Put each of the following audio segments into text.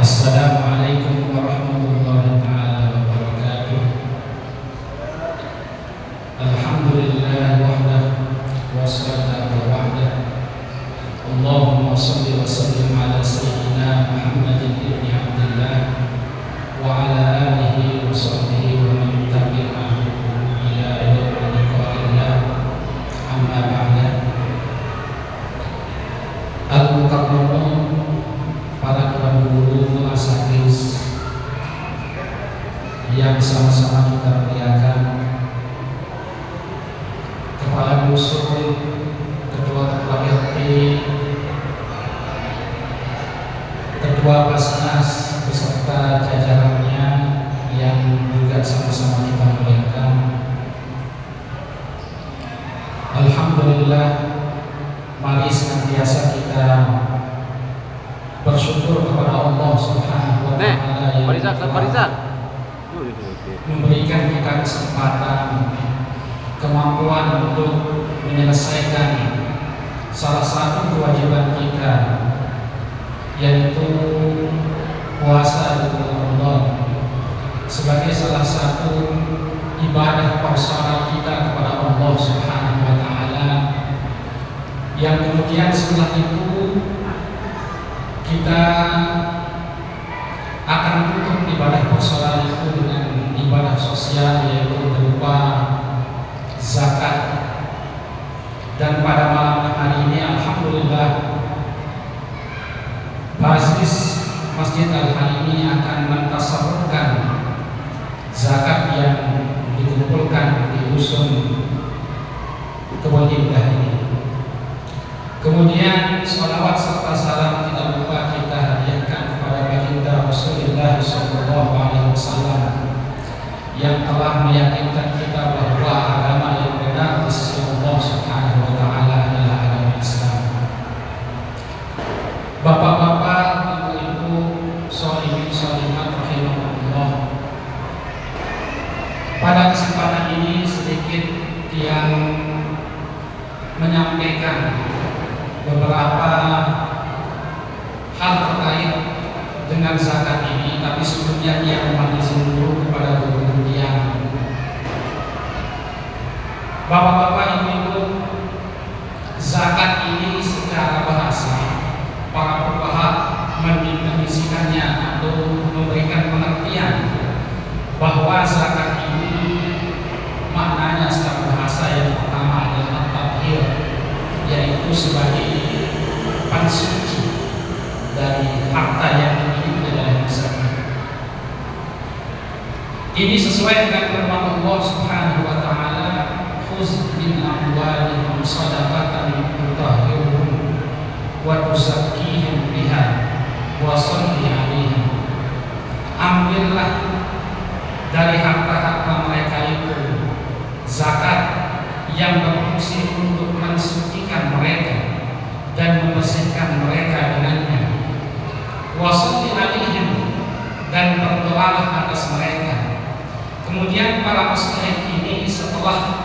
Assalamualaikum warahmatullahi taala wabarakatuh. Alhamdulillah wahdah wassalatu wahdah. Allahumma shalli wa sallim ala sayyidina Muhammadin ibni Abdillah wa ala alihi wa sahbihi wa man tabi'ahu ila yaumil liqa'illah. Amma ba'da. Al-Mukarramun, para guru asatidz yang sama-sama kita muliakan, kepala usul, ketua-ketua RT, ketua Basnas beserta jajarannya yang juga sama-sama kita muliakan. Alhamdulillah, mari senantiasa kita bersyukur kepada Allah Subhanahu wa taala yang memberikan kita kesempatan, kemampuan untuk menyelesaikan salah satu kewajiban kita, yaitu puasa di bulan Ramadan, sebagai salah satu ibadah personal kita kepada Allah Subhanahu wa taala, yang kemudian setelah itu kita akan tutup ibadah personal itu dengan ibadah sosial, yaitu berupa zakat. Dan pada malam hari ini alhamdulillah Basis Masjid Al-Halimi akan mentasarrufkan zakat yang dikumpulkan di dusun Kebun Indah ini. Kemudian sholawat serta salam tidak lupa kita hadiahkan kepada baginda Rasulullah SAW yang telah meyakinkan kita bahwa agama yang benar di sisi Allah Subhanahu wa taala adalah agama Islam. Bapak-bapak, ibu-ibu, sholihin sholihat rahimahullah. Pada kesempatan ini sedikit yang menyampaikan beberapa hal terkait dengan zakat ini, tapi sebelumnya dia mohon izin dulu kepada guru yang bapak-bapak, ibu-ibu, zakat ini secara bahasa para fuqaha mendefinisikannya atau memberikan pengertian bahwa zakat ini maknanya secara bahasa yang pertama adalah tathir, yaitu sebagai pansuci dari harta yang dimiliki oleh masyarakat. Ini sesuai dengan firman Allah Subhanahu wa taala, "Khudz min amwalihim shadaqatan tutahhiruhum wa tuzakkihim biha wa shalli 'alaihim." Ambillah dari harta-harta mereka itu zakat yang berfungsi untuk mensucikan mereka dan membersihkan mereka dengannya. Wa shalli 'alaihim, dan berdoalah atas mereka. Kemudian para mustahik ini setelah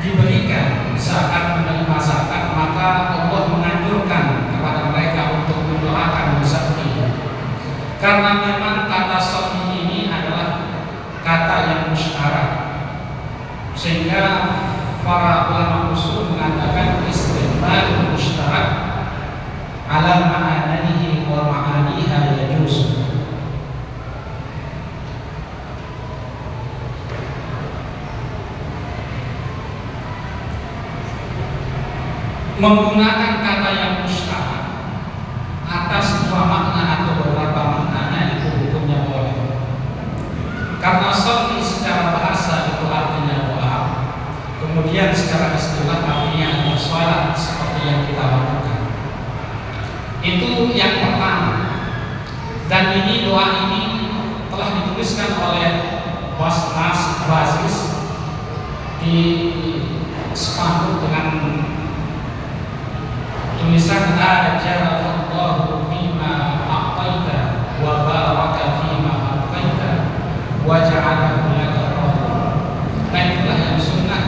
diberikan zakat, menerima zakat, maka Allah menganjurkan kepada mereka untuk mendoakan muzaki, karena memang kata sholli ini adalah kata yang musyarak, sehingga para ulama usul mengatakan istiqbal musyarak ala ma'anihi wa ma'aniha yajuz. Menggunakan kata yang musyarak atas dua makna atau beberapa maknanya itu hukumnya boleh, karena sholli secara bahasa itu artinya doa, kemudian secara istilah artinya adalah sholat seperti yang kita lakukan. Itu yang pertama. Dan ini doa ini telah dituliskan oleh Basnas Basis di spanduk dengan tulisan ajarallahu bima a'taita wa baraka fima a'taita wa ja'alahu laka rahmah. Nah, itulah yang sunnah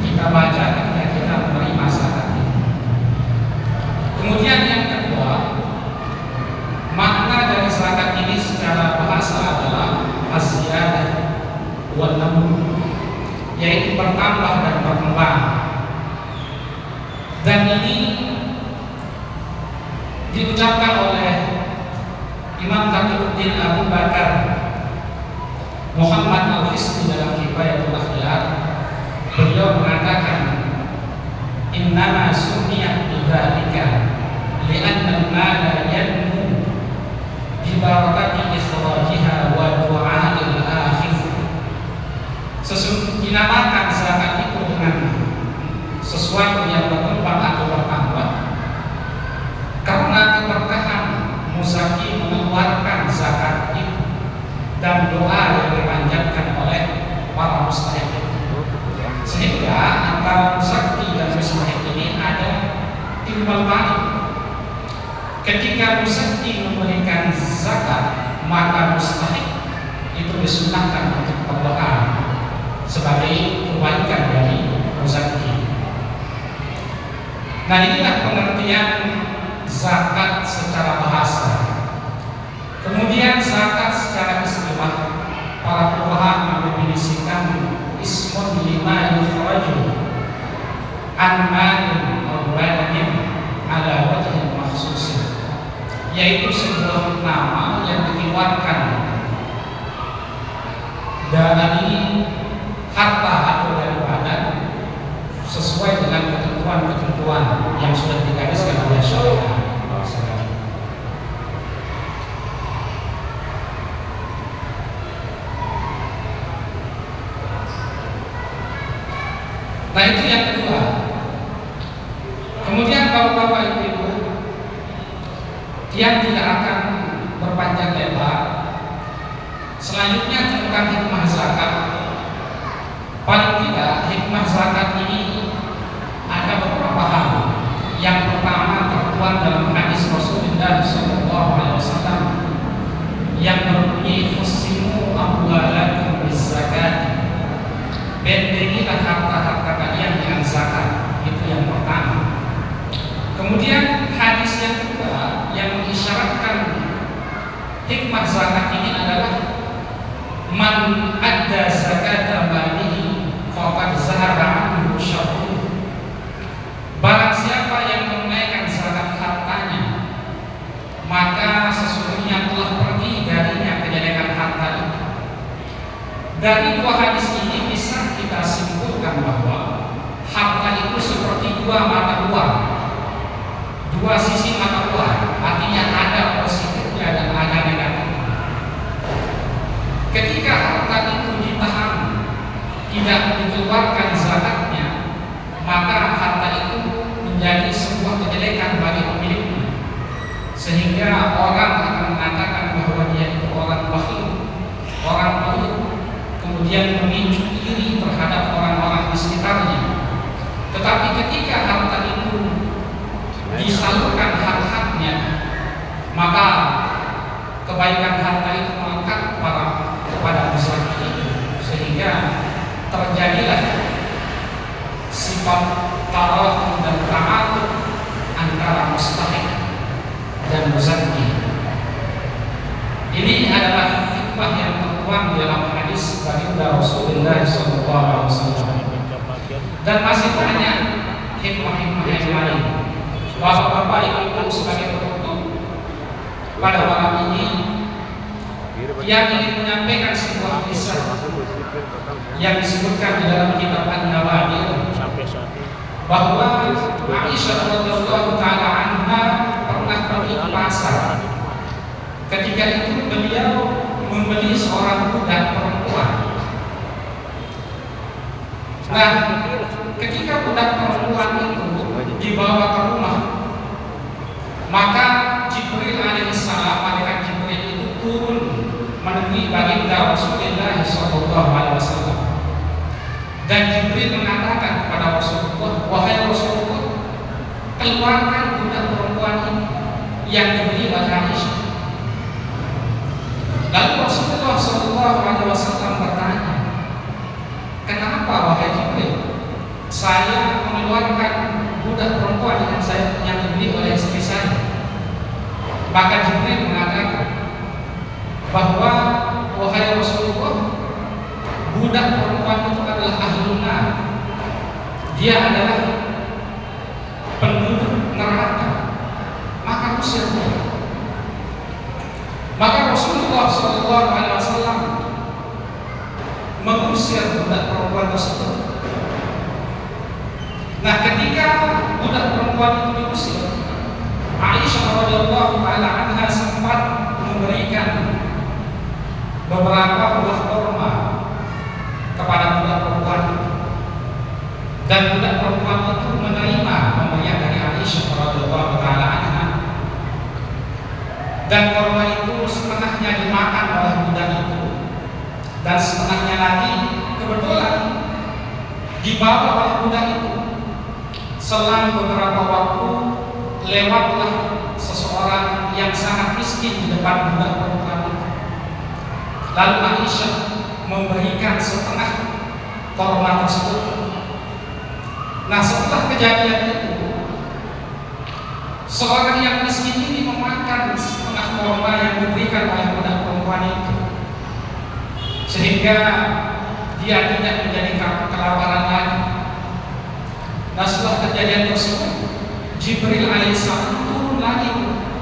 kita baca ketika kita menerima zakat. Kemudian yang kedua, makna dari zakat diucapkan oleh Imam Taqiyuddin Abu Bakar Muhammad Al-Hisni dalam Kifayatul Akhyar. Beliau mengatakan, innama sumiyat bidzalika li'anna al-mala yanmu bi barakati ikhrajiha wa du'a'il akhir. Sesungguhnya dinamakan zakat itu dengan sesuatu yang berkembang atau bertambah karena keberkahan muzaki mengeluarkan zakat itu dan doa yang dipanjatkan oleh para mustahik itu, sehingga antara muzaki dan mustahik ini ada timbal balik. Ketika muzaki memberikan zakat, maka mustahik itu disunahkan untuk berdoa sebagai kebaikan dari muzaki. Nah, inilah pengertian zakat secara bahasa. Kemudian zakat secara istilah, para fuqaha mendefinisikan ismun lima yukhraju an malin aw badanin ala wajhin makhsus, yaitu sebuah nama yang dikeluarkan dari harta atau dari badan sesuai dengan ketentuan-ketentuan yang sudah digariskan oleh syariat. Nah, itu yang kedua. Kemudian bapak-bapak ibu-ibu yang tidak akan berpanjang lebar, selanjutnya tentang hikmah zakat. Paling tidak hikmah zakat ini ada beberapa hal. Yang pertama tertuang dalam hadis Rasulullah SAW yang berbunyi khusimu amwalakum bizakat, bentengilah harta-harta kalian dengan zakat. Itu yang pertama. Kemudian hadis yang kedua yang mengisyaratkan hikmah zakat ini adalah man adda zakata malihi faqad zahara anhu syarruh. Barang siapa yang menunaikan zakat hartanya, maka sesungguhnya telah pergi darinya kejelekan harta itu. Dari dua hadis ini bisa kita simpulkan bahwa harta itu seperti dua mata uang, dua sisi mata uang, artinya ada positifnya dan ada negatifnya. Ketika harta itu ditahan, tidak dikeluarkan zakatnya, maka harta itu menjadi sebuah kejelekan bagi pemiliknya, sehingga orang akan mengatakan bahwa dia itu orang bakhil, orang pelit, kemudian memicu iri terhadap orang-orang di sekitarnya. Tetapi ketika harta itu disalurkan hak-haknya, maka kebaikan harta itu melekat kepada muzaki itu, sehingga terjadilah sifat tarahum dan ta'atuf antara mustahik dan muzaki. Ini adalah hikmah yang tertuang dalam hadis baginda Rasulullah SAW. Dan masih banyak hikmah-hikmah yang lain. Bapak-bapak ibu sebagai penutup pada malam ini yang ingin menyampaikan sebuah kisah yang disebutkan di dalam kitab An-Nawadir, bahwa Aisyah radhiyallahu taala anha pernah pergi ke pasar. Ketika itu beliau membeli seorang budak perempuan. Nah, ketika budak perempuan itu dibawa ke rumah, maka Jibril alaihissalam, malaikat Jibril itu turun menemui baginda Rasulullah SAW. Dan Jibril mengatakan kepada Rasulullah, wahai Rasulullah, keluarkan budak perempuan ini yang dibeli oleh Aisyah. Lalu Rasulullah SAW bertanya, kenapa wahai Jibril saya mengeluarkan budak perempuan yang dibeli oleh istri saya? Maka Jibril mengatakan bahwa wahai Rasulullah, budak perempuan itu adalah ahlun nar. Dia adalah penduduk neraka. Maka usir tersebut. Nah, ketika budak perempuan itu diusir, Aisyah radhiyallahu taala anha sempat memberikan beberapa buah kurma kepada budak perempuan, dan budak perempuan itu menerima pemberian dari Aisyah radhiyallahu taala anha, dan kurma itu setengahnya dimakan oleh budak itu, dan setengahnya lagi kebetulan dibawa oleh budak itu. Selang beberapa waktu lewatlah seseorang yang sangat miskin di depan budak perempuan itu. Lalu Aisyah memberikan setengah kurma tersebut. Nah, setelah kejadian itu, seorang yang miskin ini memakan setengah kurma yang diberikan oleh budak perempuan itu, sehingga dia tidak menjadi kelaparan lagi. Nah, setelah kejadian tersebut, Jibril alaihissalam turun lagi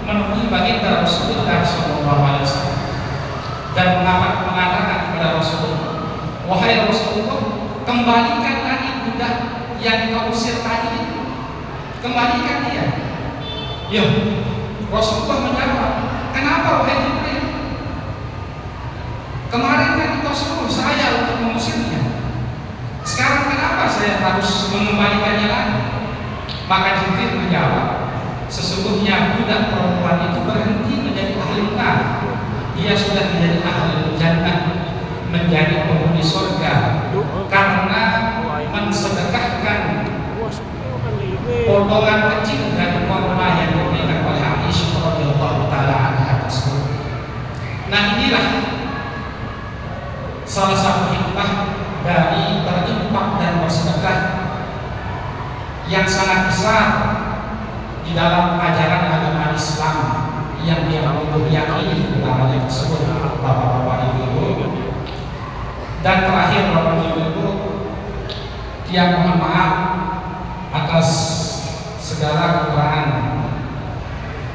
menemui baginda Rasulullah SAW dan mengatakan kepada Rasulullah, wahai Rasulullah, kembalikan lagi budak yang kau usir tadi itu, kembalikan dia. Ya, Rasulullah menjawab, kenapa wahai Jibril? Kemarin kan kau suruh saya untuk mengusirnya, sekarang kenapa saya harus mengembalikannya lagi? Maka Jibril menjawab, sesungguhnya budak perempuan itu berhenti menjadi ahli neraka. Dia sudah menjadi ahli jannah, menjadi penghuni surga, karena mensedekahkan potongan kecil dari kurma yang diberikan oleh Aisyah radhiyallahu taala anha tersebut. Nah, inilah salah satu hikmah dari berinfak dan bersedekah yang sangat besar di dalam ajaran agama Islam yang dia yakini utamanya tersebut, bapak-bapak, ibu-ibu. Dan terakhir, bapak ibu, yang mohon maaf atas segala kekurangan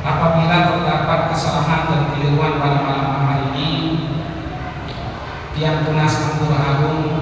apabila terdapat kesalahan dan keliruan pada malam hari ini. Yang Tunas Ampura Agung